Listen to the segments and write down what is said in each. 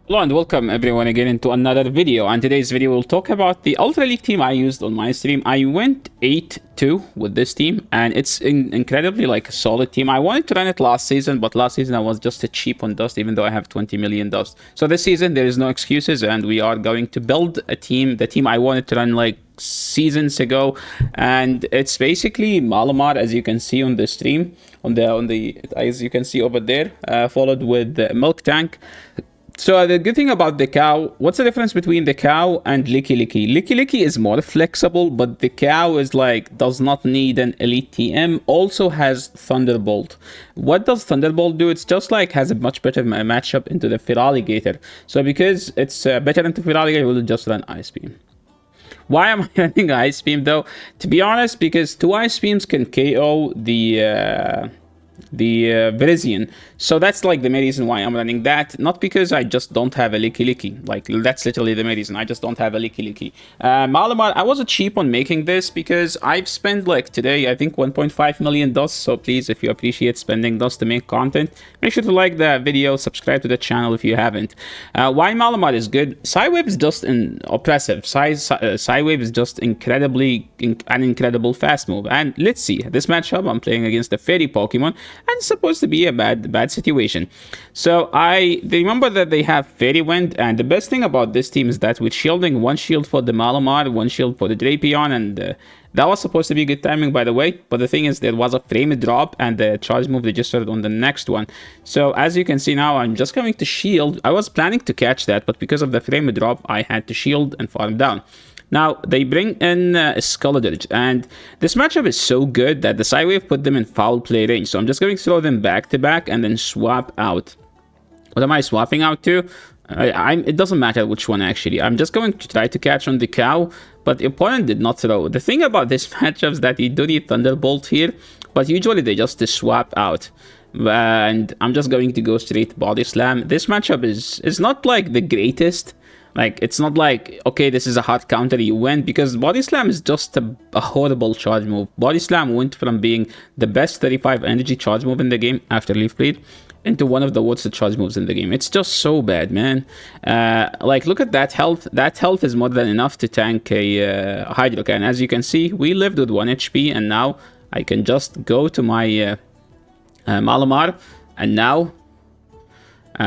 Hello and welcome everyone again into another video. And today's video we'll talk about the Ultra League team I used on my stream. I went 8-2 with this team and it's incredibly like a solid team. I wanted to run it last season, but last season I was just a cheap on dust even though I have 20 million dust. So this season there is no excuses and we are going to build a team, the team I wanted to run like seasons ago, and it's basically Malamar, as you can see on the stream, on the as you can see over there, followed with the Milk Tank. So the good thing about the cow, what's the difference between the cow and Licky Licky? Licky Licky is more flexible, but the cow is like, does not need an elite TM, also has Thunderbolt. What does Thunderbolt do? It's just like has a much better matchup into the Feraligatr. So because it's better into Feraligatr, we'll just run Ice Beam. Why am I running Ice Beam though? To be honest, because 2 Ice Beams can KO the Virizion. So that's like the main reason why I'm running that. Not because I just don't have a Licky Licky. Like, that's literally the main reason. I just don't have a Licky Licky. Malamar, I was cheap on making this because I've spent like today, I think 1.5 million dust. So please, if you appreciate spending dust to make content, make sure to like the video, subscribe to the channel if you haven't. Why Malamar is good? Psywave is just oppressive. Psywave is just an incredible fast move. And let's see, this matchup I'm playing against a fairy Pokemon, and it's supposed to be a bad situation. So they remember that they have Fairy Wind, and the best thing about this team is that with shielding, 1 shield for the Malamar, 1 shield for the Drapion, and that was supposed to be good timing, by the way. But the thing is, there was a frame drop, and the charge move registered on the next one. So as you can see now, I'm just going to shield. I was planning to catch that, but because of the frame drop, I had to shield and farm down. Now, they bring in Skulladurge, and this matchup is so good that the Psywave put them in foul play range. So I'm just going to throw them back to back and then swap out. What am I swapping out to? It doesn't matter which one, actually. I'm just going to try to catch on the cow, but the opponent did not throw. The thing about this matchup is that you do need Thunderbolt here, but usually they just swap out. And I'm just going to go straight Body Slam. This matchup is not like the greatest. Like, it's not like, okay, this is a hard counter, you win, because Body Slam is just a horrible charge move. Body Slam went from being the best 35 energy charge move in the game after Leaf Bleed into one of the worst charge moves in the game. It's just so bad, man. Like, look at that health. That health is more than enough to tank a Hydrocan. As you can see, we lived with 1 HP, and now I can just go to my Malamar, and now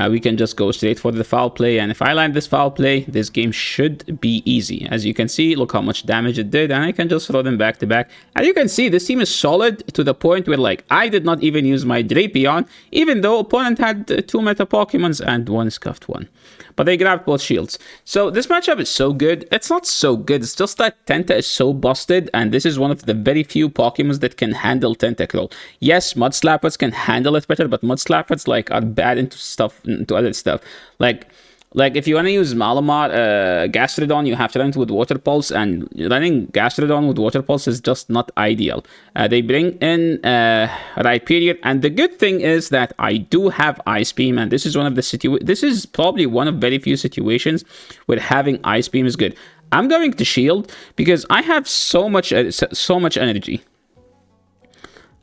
we can just go straight for the foul play, and if I land this foul play, this game should be easy. As you can see, look how much damage it did, and I can just throw them back to back. And you can see this team is solid to the point where, like, I did not even use my Drapion, even though opponent had 2 meta Pokemons and 1 scuffed one. But they grabbed both shields. So this matchup is so good. It's not so good, it's just that Tenta is so busted, and this is one of the very few Pokemons that can handle Tentacruel. Yes, Mud Slappers can handle it better, but Mud Slappers, like, are bad into other stuff. Like if you want to use Malamar, Gastrodon, you have to run it with Water Pulse, and running Gastrodon with Water Pulse is just not ideal. They bring in Rhyperior, and the good thing is that I do have Ice Beam, and this is one of the this is probably one of very few situations where having Ice Beam is good. I'm going to shield because I have so much energy.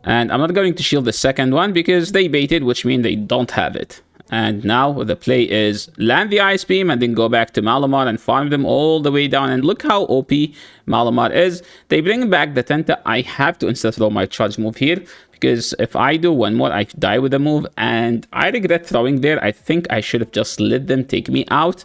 And I'm not going to shield the second one because they baited, which means they don't have it. And now the play is land the Ice Beam and then go back to Malamar and farm them all the way down. And look how OP Malamar is. They bring back the Tenta. I have to insta throw my charge move here, because if I do one more, I die with the move. And I regret throwing there. I think I should have just let them take me out,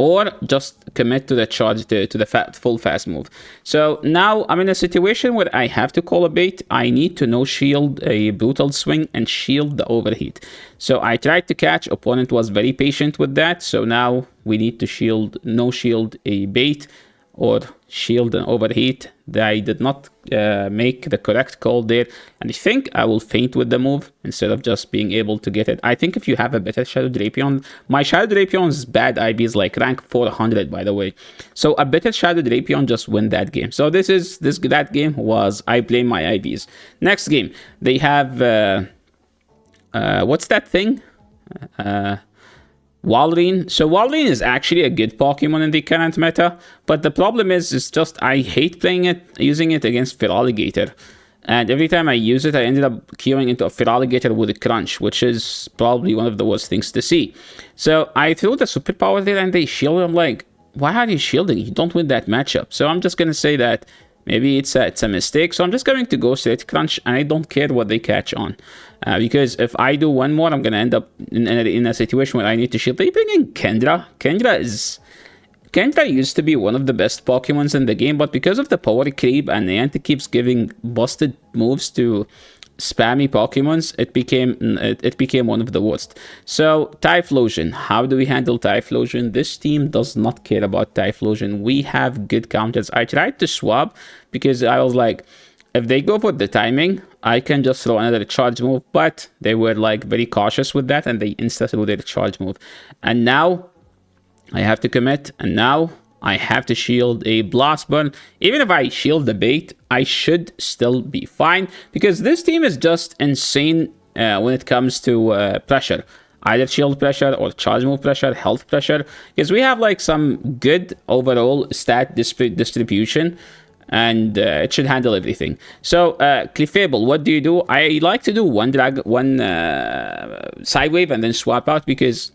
or just commit to the charge, to the full fast move. So now I'm in a situation where I have to call a bait. I need to no-shield a Brutal Swing and shield the Overheat. So I tried to catch, opponent was very patient with that. So now we need to no-shield a bait, or shield an Overheat. I did not make the correct call there, and I think I will feint with the move instead of just being able to get it. I think if you have a better Shadow Drapion, my Shadow Drapion's bad IB is like rank 400, by the way. So a better Shadow Drapion just win that game. So that game was, I blame my IBs. Next game, they have what's that thing? Walrein. So Walrein is actually a good Pokemon in the current meta, but the problem is just I hate using it against Feraligatr. And every time I use it, I ended up queuing into a Feraligatr with a crunch, which is probably one of the worst things to see. So I threw the superpower there and they shielded. I'm like, why are you shielding? You don't win that matchup. So I'm just going to say that maybe it's a mistake. So I'm just going to go straight crunch, and I don't care what they catch on. Because if I do one more, I'm going to end up in a situation where I need to shield. They bring in Kendra. Kendra used to be one of the best Pokemons in the game, but because of the power creep and Niantic keeps giving busted moves to spammy Pokemons, it became one of the worst. So Typhlosion, how do we handle Typhlosion? This team does not care about Typhlosion. We have good counters. I tried to swap because I was like, if they go for the timing, I can just throw another charge move, but they were like very cautious with that and they insta threw their charge move. And now I have to commit, and now I have to shield a Blast Burn. Even if I shield the bait, I should still be fine, because this team is just insane when it comes to pressure. Either shield pressure or charge move pressure, health pressure, because we have like some good overall stat distribution, and it should handle everything. So Clefable, what do you do? I like to do one side wave and then swap out, because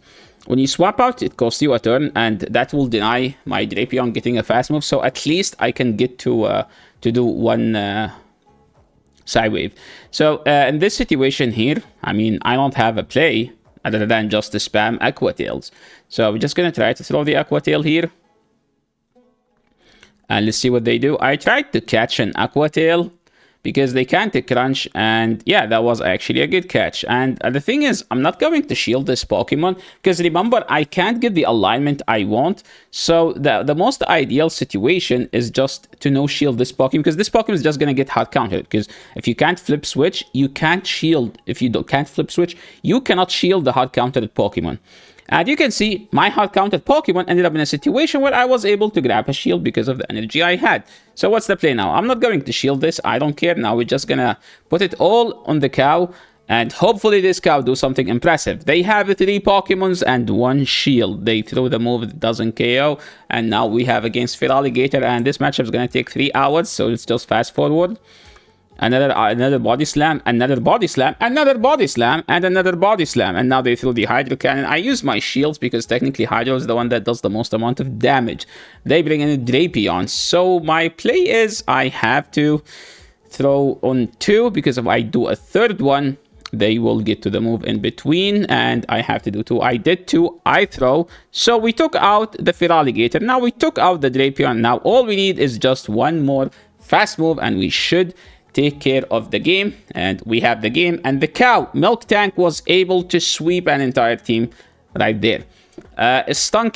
when you swap out, it costs you a turn, and that will deny my Drapion getting a fast move. So at least I can get to do one side wave. So in this situation here, I mean, I don't have a play other than just to spam Aqua Tails. So we're just gonna try to throw the Aqua Tail here, and let's see what they do. I tried to catch an Aqua Tail because they can't crunch, and yeah, that was actually a good catch. And the thing is, I'm not going to shield this Pokemon, because remember, I can't get the alignment I want. So the most ideal situation is just to no shield this Pokemon, because this Pokemon is just going to get hard countered, because if you can't flip switch, you can't shield. If you can't flip switch, you cannot shield the hard countered Pokemon. And you can see my hard counted Pokemon ended up in a situation where I was able to grab a shield because of the energy I had. So what's the play now? I'm not going to shield this. I don't care. Now we're just gonna put it all on the cow, and hopefully this cow do something impressive. They have 3 Pokemons and 1 shield. They throw the move that doesn't KO, and now we have against Feraligatr, and this matchup is gonna take 3 hours, so let's just fast forward. Another body slam, another body slam, another body slam, and another body slam. And now they throw the Hydro Cannon. I use my shields because technically Hydro is the one that does the most amount of damage. They bring in a Drapion. So my play is I have to throw on 2, because if I do a third one, they will get to the move in between, and I have to do 2. I did 2, I throw. So we took out the Feraligatr. Now we took out the Drapion. Now all we need is just one more fast move, and we should take care of the game, and we have the game. And the cow Milk Tank was able to sweep an entire team right there. Skunk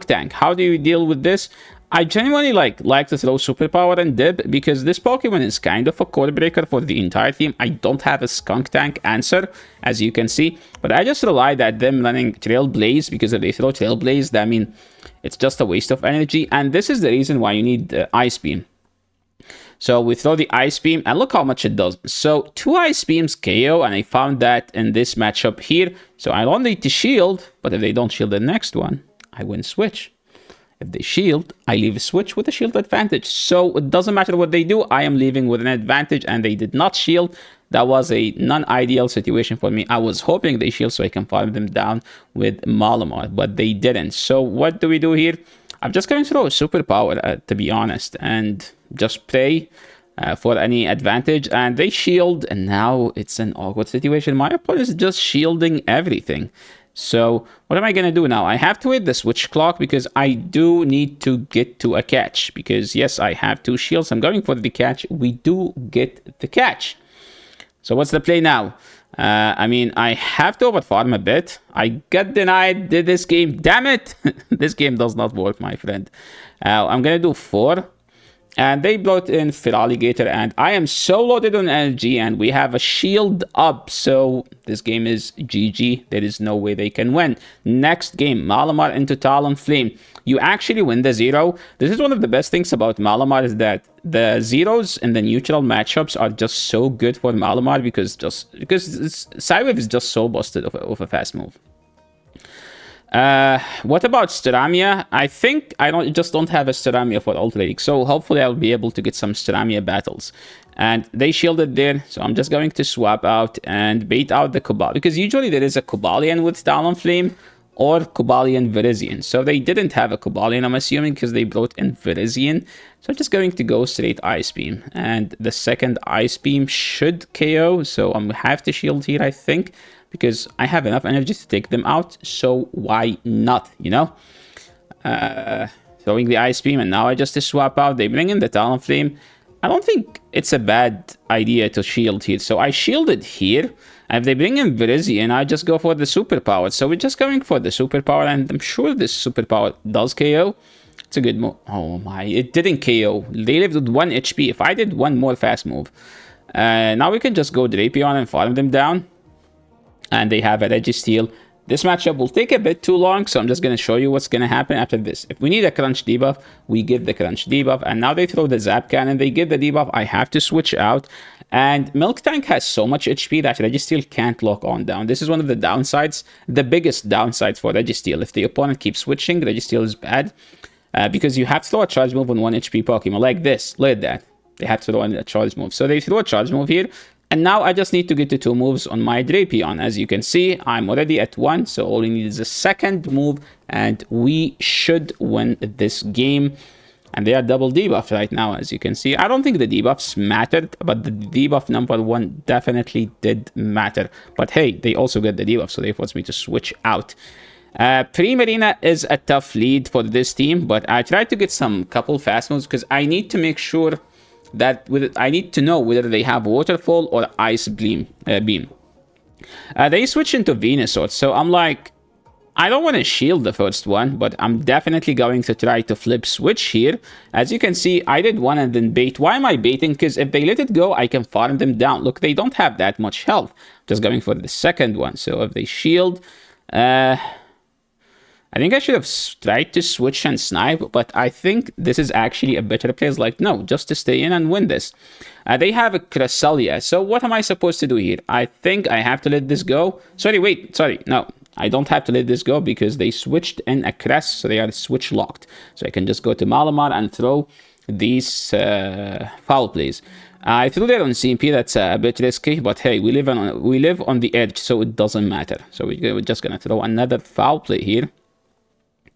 Tank, how do you deal with this? I genuinely like to throw superpower and dip, because this Pokemon is kind of a core breaker for the entire team. I don't have a Skunk Tank answer, as you can see, but I just rely that them running Trailblaze, because if they throw Trailblaze, I mean, it's just a waste of energy. And this is the reason why you need Ice Beam. So we throw the Ice Beam, and look how much it does. So 2 Ice Beams KO, and I found that in this matchup here. So I don't need to shield, but if they don't shield the next one, I win switch. If they shield, I leave a switch with a shield advantage. So it doesn't matter what they do, I am leaving with an advantage, and they did not shield. That was a non-ideal situation for me. I was hoping they shield so I can farm them down with Malamar, but they didn't. So what do we do here? I'm just going to throw a superpower, to be honest, and just pray for any advantage. And they shield, and now it's an awkward situation. My opponent is just shielding everything. So what am I going to do now? I have to wait the switch clock, because I do need to get to a catch. Because yes, I have 2 shields. I'm going for the catch. We do get the catch. So what's the play now? I mean, I have to overfarm a bit. I got denied this game. Damn it! This game does not work, my friend. I'm going to do 4. And they brought in Feraligatr, and I am so loaded on energy, and we have a shield up. So this game is GG. There is no way they can win. Next game, Malamar into Talonflame. You actually win the 0. This is one of the best things about Malamar, is that the zeros in the neutral matchups are just so good for Malamar, because Sidewave is just so busted of a fast move. What about Steramia? I think I don't have a Steramia for Ultra League, so hopefully I'll be able to get some Steramia battles. And they shielded there, so I'm just going to swap out and bait out the Cobal, because usually there is a Cobalion with Talonflame or Cobalion Virizion. So they didn't have a Cobalion, I'm assuming, because they brought in Virizion. So I'm just going to go straight Ice Beam, and the second Ice Beam should KO, so I'm gonna have to shield here, I think, because I have enough energy to take them out, so why not, you know? Throwing the Ice Beam, and now I just swap out. They bring in the Talonflame. I don't think it's a bad idea to shield here, so I shielded here. And if they bring in Virizion, I just go for the Superpower. So we're just going for the Superpower, and I'm sure this Superpower does KO. It's a good move. Oh my, it didn't KO. They lived with 1 HP. If I did one more fast move. Now we can just go Drapion and farm them down. And they have a Registeel. This matchup will take a bit too long, so I'm just going to show you what's going to happen after this. If we need a Crunch debuff, we give the Crunch debuff. And now they throw the Zap Cannon, they give the debuff. I have to switch out. And Miltank has so much HP that Registeel can't lock on down. This is one of the downsides, the biggest downside for Registeel. If the opponent keeps switching, Registeel is bad. Because you have to throw a charge move on 1 HP Pokemon, like this. Look at that. They have to throw a charge move. So they throw a charge move here. And now I just need to get to 2 moves on my Drapion. As you can see, I'm already at 1. So all we need is a second move. And we should win this game. And they are double debuff right now, as you can see. I don't think the debuffs mattered, but the debuff number 1 definitely did matter. But hey, they also get the debuff, so they forced me to switch out. Primarina is a tough lead for this team, but I tried to get some couple fast moves because I need to make sure that I need to know whether they have Waterfall or Ice Beam. They switch into Venusaur, so I'm like, I don't want to shield the first one, but I'm definitely going to try to flip switch here. As you can see, I did one and then bait. Why am I baiting? Because if they let it go, I can farm them down. Look, they don't have that much health. Just going for the second one. So if they shield, I think I should have tried to switch and snipe, but I think this is actually a better play. It's like, no, just to stay in and win this. They have a Cresselia. So what am I supposed to do here? I think I have to let this go. Sorry, no. I don't have to let this go because they switched in a Cress, so they are switch locked. So I can just go to Malamar and throw these foul plays. I threw that on CMP, that's a bit risky, but hey, we live on the edge, so it doesn't matter. So we're just gonna throw another foul play here.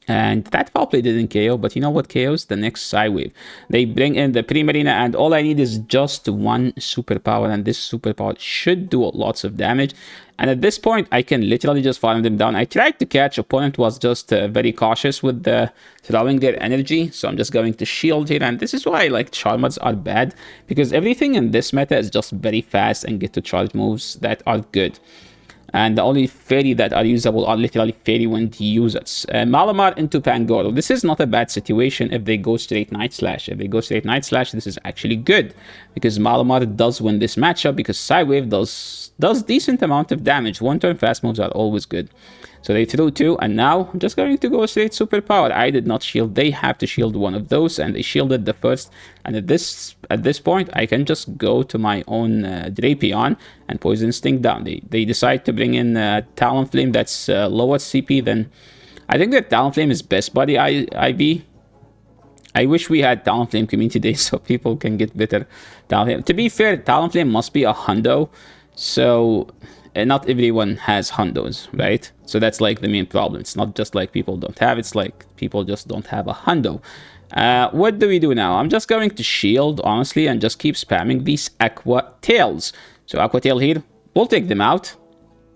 And that foul play didn't KO, but you know what KOs? The next Psywave. They bring in the Primarina, and all I need is just 1 superpower, and this superpower should do lots of damage. And at this point, I can literally just farm them down. I tried to catch, opponent was just very cautious with throwing their energy, so I'm just going to shield here. And this is why like Charmads are bad, because everything in this meta is just very fast and get to charge moves that are good. And the only fairy that are usable are literally fairy wind users. Malamar into Pangoro. This is not a bad situation if they go straight Night Slash. If they go straight Night Slash, this is actually good. Because Malamar does win this matchup, because Psywave does decent amount of damage. 1 turn fast moves are always good. So they threw 2, and now I'm just going to go straight superpower. I did not shield. They have to shield one of those, and they shielded the first. And at this point, I can just go to my own Drapion and Poison Sting down. They decide to bring in Talonflame that's lower CP than... I think that Talonflame is best buddy IB. I wish we had Talonflame community day so people can get better Talonflame. To be fair, Talonflame must be a hundo, so... not everyone has hundos, right? So that's like the main problem. It's not just like people don't have, it's like people just don't have a hundo. What do we do now? I'm just going to shield, honestly, and just keep spamming these Aqua Tails. So Aqua Tail here, we'll take them out.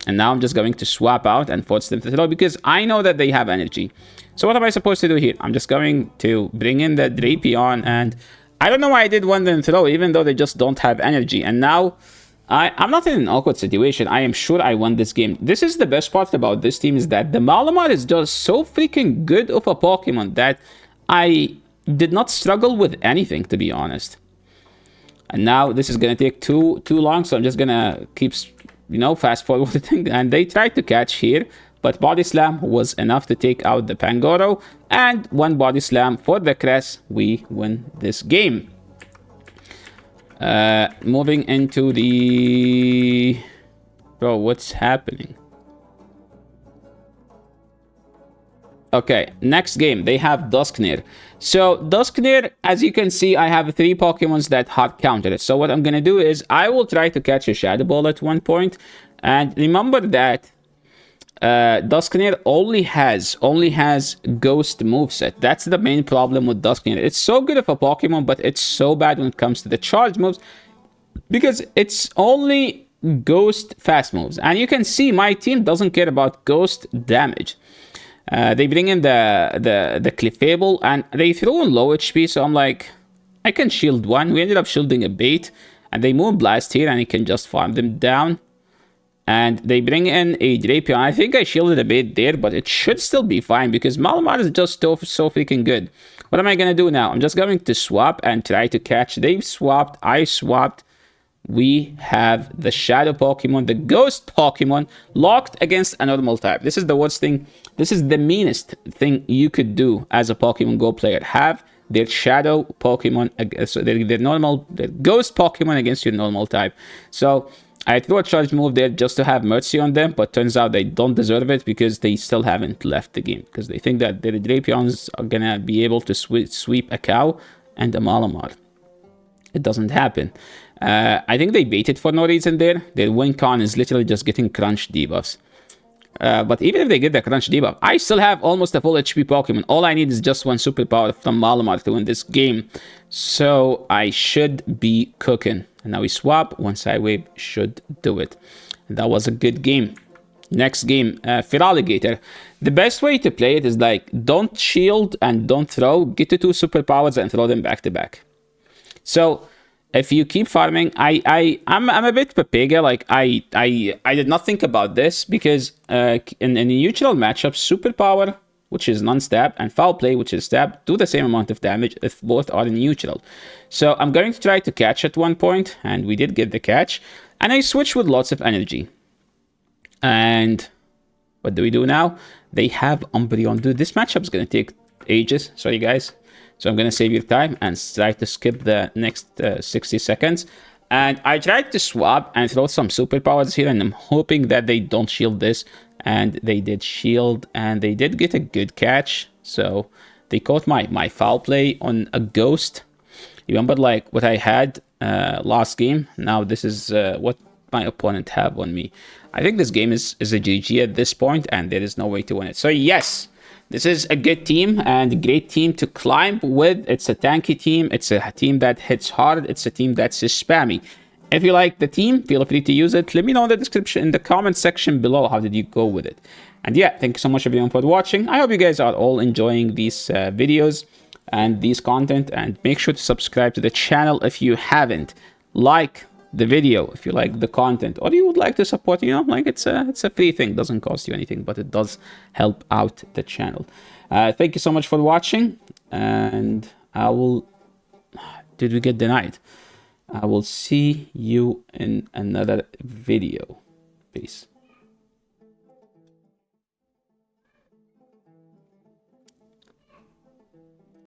And now I'm just going to swap out and force them to throw because I know that they have energy. So what am I supposed to do here? I'm just going to bring in the Drapion, and I don't know why I did one then throw, even though they just don't have energy. And now... I'm not in an awkward situation. I am sure I won this game. This is the best part about this team, is that the Malamar is just so freaking good of a Pokemon that I did not struggle with anything, to be honest. And now this is going to take too long, so I'm just going to keep, fast forwarding. And they tried to catch here, but Body Slam was enough to take out the Pangoro. And 1 Body Slam for the Cress, we win this game. Moving into the... Bro, what's happening? Okay, next game, they have Dusknir. So Dusknir, as you can see, I have 3 Pokemons that hard counter it. So what I'm gonna do is I will try to catch a Shadow Ball at one point. And remember that Dusknir only has Ghost moveset. That's the main problem with Dusknir. It's so good of a Pokemon, but it's so bad when it comes to the charge moves because it's only Ghost fast moves. And you can see my team doesn't care about Ghost damage. They bring in the Clefable and they throw in low HP, so I'm like, I can shield one. We ended up shielding a bait, and they Moonblast here, and you can just farm them down. And they bring in a Drapion. I think I shielded a bait there, but it should still be fine because Malamar is just so freaking good. What am I going to do now? I'm just going to swap and try to catch. They've swapped. I swapped. We have the Shadow Pokemon, the Ghost Pokemon, locked against a normal type. This is the worst thing. This is the meanest thing you could do as a Pokemon Go player. Have their Shadow Pokemon, so their Ghost Pokemon against your normal type. So I threw a charge move there just to have mercy on them, but turns out they don't deserve it because they still haven't left the game. Because they think that their Drapions are gonna be able to sweep a cow and a Malamar. It doesn't happen. I think they baited for no reason there. Their win con is literally just getting crunch debuffs. But even if they get the crunch debuff, I still have almost a full HP Pokemon. All I need is just one superpower from Malamar to win this game. So I should be cooking. And now we swap. One side wave should do it. And that was a good game. Next game, Feraligatr. The best way to play it is like, don't shield and don't throw. Get to 2 superpowers and throw them back to back. So if you keep farming, I'm a bit papega. Like I did not think about this because in a neutral matchup, superpower, which is non-stab, and foul play, which is stab, do the same amount of damage if both are neutral. So I'm going to try to catch at one point, and we did get the catch. And I switch with lots of energy. And what do we do now? They have Umbreon. Dude, this matchup is going to take ages. Sorry, guys. So I'm going to save your time and try to skip the next 60 seconds. And I tried to swap and throw some superpowers here, and I'm hoping that they don't shield this. And they did shield, and they did get a good catch. So they caught my foul play on a Ghost. Remember like what I had last game? Now this is what my opponent have on me. I think this game is a GG at this point, and there is no way to win it. So yes, this is a good team and a great team to climb with. It's a tanky team. It's a team that hits hard. It's a team that's spammy. If you like the team, feel free to use it. Let me know in the description, in the comment section below, how did you go with it. And yeah, thank you so much everyone for watching. I hope you guys are all enjoying these videos and these content. And make sure to subscribe to the channel if you haven't. Like the video if you like the content, or you would like to support, you know, like it's a free thing, doesn't cost you anything, but it does help out the channel. Thank you so much for watching, and I will... Did we get denied? I will see you in another video. Peace.